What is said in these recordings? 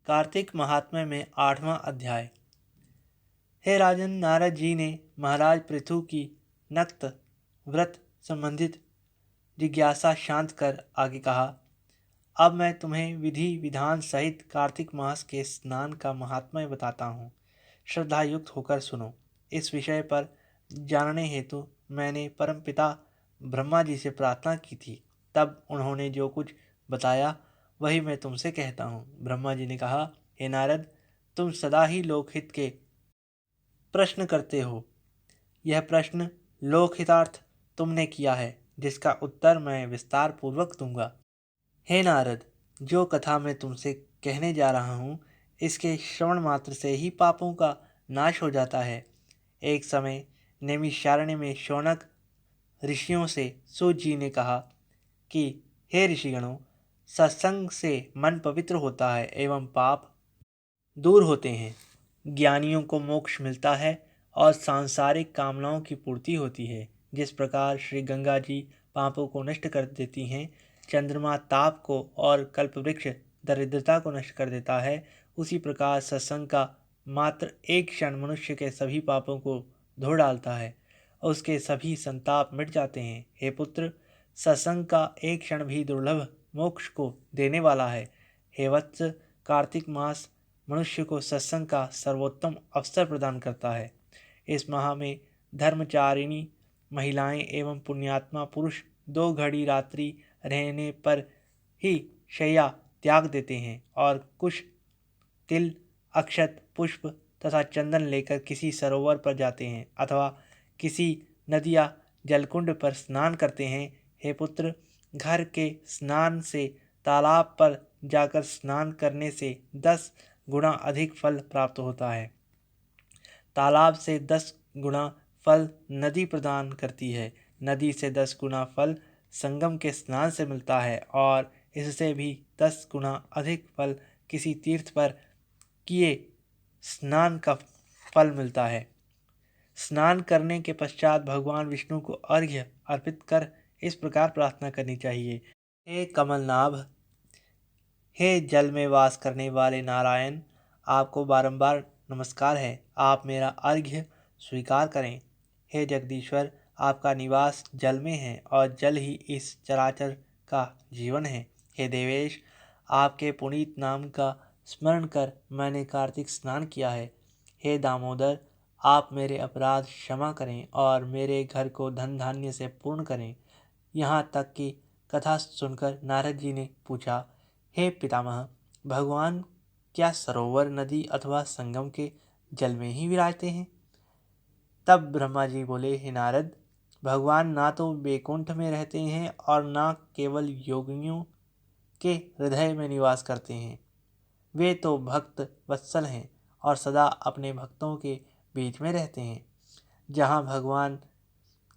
कार्तिक महात्म्य में 8वां अध्याय। हे राजन, नारद जी ने महाराज पृथु की नक्त व्रत संबंधित जिज्ञासा शांत कर आगे कहा। अब मैं तुम्हें विधि विधान सहित कार्तिक मास के स्नान का महात्म्य बताता हूँ। श्रद्धायुक्त होकर सुनो। इस विषय पर जानने हेतु मैंने परमपिता ब्रह्मा जी से प्रार्थना की थी। तब उन्होंने जो कुछ बताया वही मैं तुमसे कहता हूँ। ब्रह्मा जी ने कहा, हे नारद, तुम सदा ही लोकहित के प्रश्न करते हो। यह प्रश्न लोकहितार्थ तुमने किया है, जिसका उत्तर मैं विस्तार पूर्वक दूंगा। हे नारद, जो कथा मैं तुमसे कहने जा रहा हूँ, इसके श्रवण मात्र से ही पापों का नाश हो जाता है। एक समय नैमिषारण्य में शौनक ऋषियों से सूत जी ने कहा कि हे ऋषिगणों, सत्संग से मन पवित्र होता है एवं पाप दूर होते हैं। ज्ञानियों को मोक्ष मिलता है और सांसारिक कामनाओं की पूर्ति होती है। जिस प्रकार श्री गंगा जी पापों को नष्ट कर देती हैं, चंद्रमा ताप को और कल्पवृक्ष दरिद्रता को नष्ट कर देता है, उसी प्रकार सत्संग का मात्र एक क्षण मनुष्य के सभी पापों को धो डालता है। उसके सभी संताप मिट जाते हैं। हे पुत्र, सत्संग का एक क्षण भी दुर्लभ मोक्ष को देने वाला है। हे वत्स, कार्तिक मास मनुष्य को सत्संग का सर्वोत्तम अवसर प्रदान करता है। इस माह में धर्मचारिणी महिलाएं एवं पुण्यात्मा पुरुष 2 घड़ी रात्रि रहने पर ही शैया त्याग देते हैं और कुछ तिल, अक्षत, पुष्प तथा चंदन लेकर किसी सरोवर पर जाते हैं अथवा किसी नदी या जलकुंड पर स्नान करते हैं। हे पुत्र, घर के स्नान से तालाब पर जाकर स्नान करने से 10 गुना अधिक फल प्राप्त होता है। तालाब से 10 गुना फल नदी प्रदान करती है। नदी से 10 गुना फल संगम के स्नान से मिलता है और इससे भी 10 गुना अधिक फल किसी तीर्थ पर किए स्नान का फल मिलता है। स्नान करने के पश्चात भगवान विष्णु को अर्घ्य अर्पित कर इस प्रकार प्रार्थना करनी चाहिए। हे कमलनाभ, हे जल में वास करने वाले नारायण, आपको बारंबार नमस्कार है। आप मेरा अर्घ्य स्वीकार करें। हे जगदीश्वर, आपका निवास जल में है और जल ही इस चराचर का जीवन है। हे देवेश, आपके पुनीत नाम का स्मरण कर मैंने कार्तिक स्नान किया है। हे दामोदर, आप मेरे अपराध क्षमा करें और मेरे घर को धन धान्य से पूर्ण करें। यहाँ तक कि कथा सुनकर नारद जी ने पूछा, हे पितामह, भगवान क्या सरोवर, नदी अथवा संगम के जल में ही विराजते हैं? तब ब्रह्मा जी बोले, हे नारद, भगवान ना तो वैकुंठ में रहते हैं और ना केवल योगियों के हृदय में निवास करते हैं। वे तो भक्त वत्सल हैं और सदा अपने भक्तों के बीच में रहते हैं। जहाँ भगवान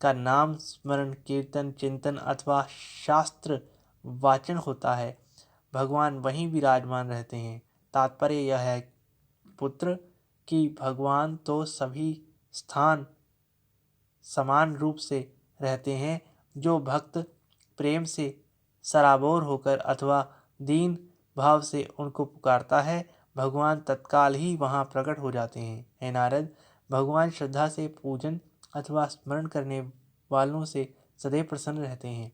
का नाम स्मरण, कीर्तन, चिंतन अथवा शास्त्र वाचन होता है, भगवान वहीं विराजमान रहते हैं। तात्पर्य यह है पुत्र कि भगवान तो सभी स्थान समान रूप से रहते हैं। जो भक्त प्रेम से सराबोर होकर अथवा दीन भाव से उनको पुकारता है, भगवान तत्काल ही वहाँ प्रकट हो जाते हैं। हे नारद, भगवान श्रद्धा से पूजन अथवा स्मरण करने वालों से सदैव प्रसन्न रहते हैं।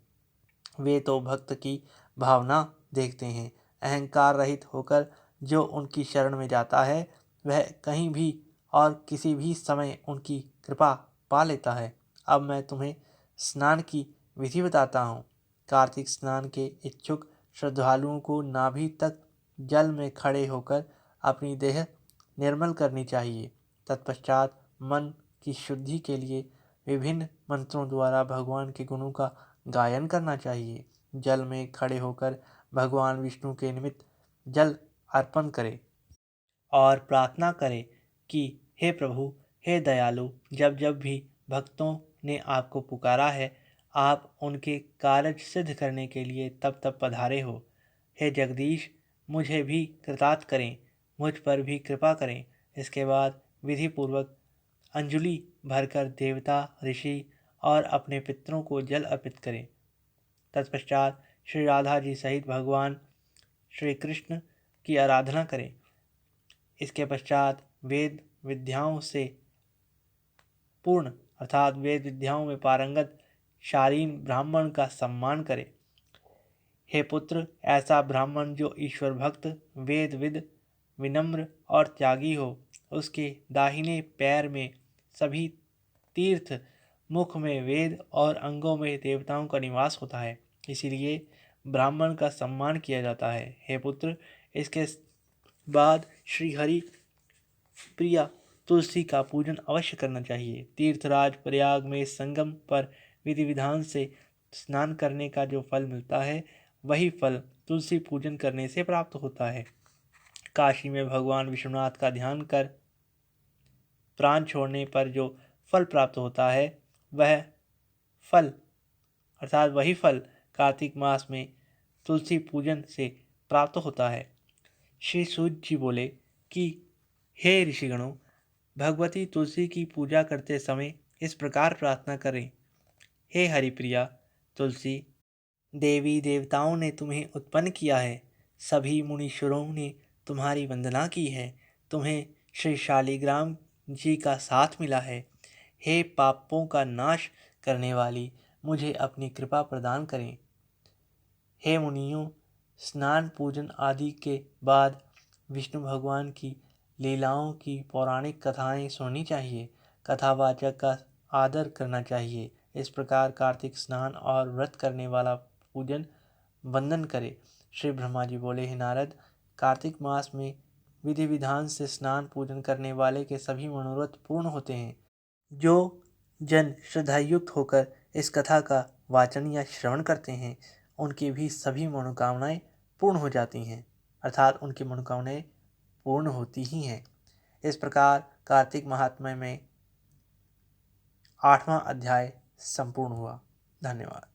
वे तो भक्त की भावना देखते हैं। अहंकार रहित होकर जो उनकी शरण में जाता है, वह कहीं भी और किसी भी समय उनकी कृपा पा लेता है। अब मैं तुम्हें स्नान की विधि बताता हूँ। कार्तिक स्नान के इच्छुक श्रद्धालुओं को नाभि तक जल में खड़े होकर अपनी देह निर्मल करनी चाहिए। तत्पश्चात मन की शुद्धि के लिए विभिन्न मंत्रों द्वारा भगवान के गुणों का गायन करना चाहिए। जल में खड़े होकर भगवान विष्णु के निमित्त जल अर्पण करें और प्रार्थना करें कि हे प्रभु, हे दयालु, जब जब भी भक्तों ने आपको पुकारा है, आप उनके कार्य सिद्ध करने के लिए तब तब पधारे हो। हे जगदीश, मुझे भी कृतार्थ करें, मुझ पर भी कृपा करें। इसके बाद विधि पूर्वक अंजलि भरकर देवता, ऋषि और अपने पितरों को जल अर्पित करें। तत्पश्चात श्री राधा जी सहित भगवान श्री कृष्ण की आराधना करें इसके पश्चात वेद विद्याओं से पूर्ण अर्थात वेद विद्याओं में पारंगत शालीन ब्राह्मण का सम्मान करे। हे पुत्र, ऐसा ब्राह्मण जो ईश्वर भक्त, वेदविद, विनम्र और त्यागी हो, उसके दाहिने पैर में सभी तीर्थ, मुख में वेद और अंगों में देवताओं का निवास होता है, इसीलिए ब्राह्मण का सम्मान किया जाता है। हे पुत्र, इसके बाद श्री हरि प्रिया तुलसी का पूजन अवश्य करना चाहिए। तीर्थराज प्रयाग में संगम पर विधि विधान से स्नान करने का जो फल मिलता है, वही फल तुलसी पूजन करने से प्राप्त होता है। काशी में भगवान विश्वनाथ का ध्यान कर प्राण छोड़ने पर जो फल प्राप्त होता है, वह फल अर्थात वही फल कार्तिक मास में तुलसी पूजन से प्राप्त होता है। श्री सूत जी बोले कि हे ऋषिगणों, भगवती तुलसी की पूजा करते समय इस प्रकार प्रार्थना करें। हे हरिप्रिया तुलसी, देवी देवताओं ने तुम्हें उत्पन्न किया है, सभी मुनीश्वरों ने तुम्हारी वंदना की है, तुम्हें श्री शालिग्राम जी का साथ मिला है। हे पापों का नाश करने वाली, मुझे अपनी कृपा प्रदान करें। हे मुनियों, स्नान पूजन आदि के बाद विष्णु भगवान की लीलाओं की पौराणिक कथाएं सुननी चाहिए, कथावाचक का आदर करना चाहिए। इस प्रकार कार्तिक स्नान और व्रत करने वाला पूजन वंदन करे। श्री ब्रह्मा जी बोले, हे नारद, कार्तिक मास में विधि विधान से स्नान पूजन करने वाले के सभी मनोरथ पूर्ण होते हैं। जो जन श्रद्धायुक्त होकर इस कथा का वाचन या श्रवण करते हैं, उनकी भी सभी मनोकामनाएं पूर्ण हो जाती हैं, अर्थात उनकी मनोकामनाएं पूर्ण होती ही हैं। इस प्रकार कार्तिक महात्म्य में 8वां अध्याय संपूर्ण हुआ। धन्यवाद।